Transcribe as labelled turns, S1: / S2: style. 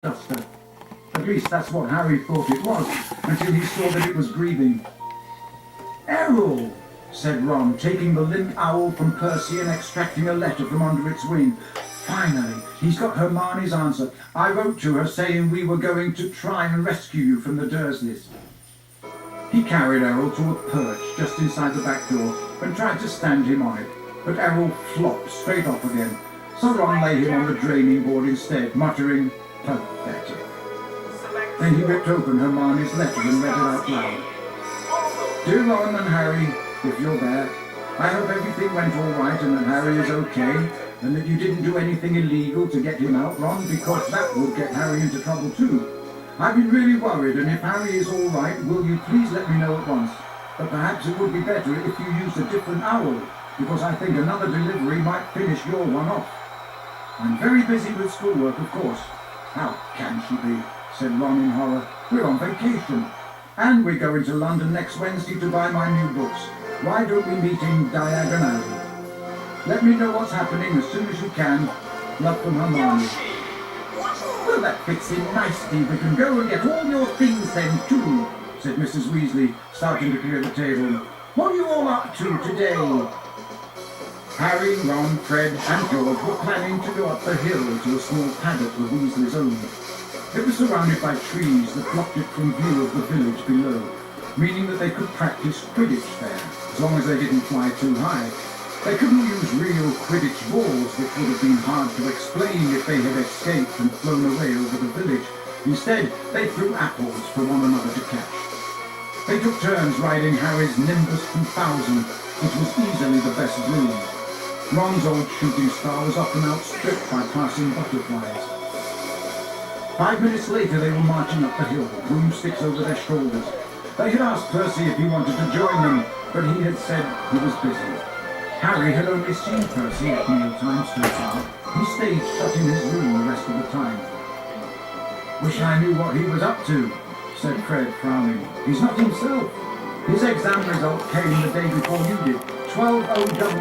S1: duster. At least that's what Harry thought it was, until he saw that it was breathing. "Errol," said Ron, taking the limp owl from Percy and extracting a letter from under its wing. "Finally, he's got Hermione's answer. I wrote to her saying we were going to try and rescue you from the Dursleys." He carried Errol to a perch just inside the back door and tried to stand him on it, but Errol flopped straight off again, so Ron lay him on the draining board instead, muttering, "Pathetic." Then he ripped open Hermione's letter and read it out loud. "Dear Ron and Harry, if you're there, I hope everything went all right and that Harry is okay, and that you didn't do anything illegal to get him out, Ron, because that would get Harry into trouble too. I've been really worried, and if Harry is all right, will you please let me know at once? But perhaps it would be better if you used a different owl, because I think another delivery might finish your one off. I'm very busy with schoolwork, of course." "How can she be?" said Ron in horror. "We're on vacation. And we're going to London next Wednesday to buy my new books. Why don't we meet in Diagon Alley? Let me know what's happening as soon as you can. Love from Hermione." "Well, that fits in nicely. We can go and get all your things then, too," said Mrs. Weasley, starting to clear the table. "What are you all up to today?" Harry, Ron, Fred, and George were planning to go up the hill to a small paddock the Weasleys owned. It was surrounded by trees that blocked it from view of the village below, meaning that they could practice Quidditch there, as long as they didn't fly too high. They couldn't use real Quidditch balls, which would have been hard to explain if they had escaped and flown away over the village. Instead, they threw apples for one another to catch. They took turns riding Harry's Nimbus 2000, which was easily the best broom. Ron's old shooting star was often outstripped by passing butterflies. 5 minutes later, they were marching up the hill, broomsticks over their shoulders. They had asked Percy if he wanted to join them, but he had said he was busy. Harry had only seen Percy at mealtimes so far. He stayed shut in his room the rest of the time. "Wish I knew what he was up to," said Fred, frowning. "He's not himself. His exam result came the day before you did. 12 OW.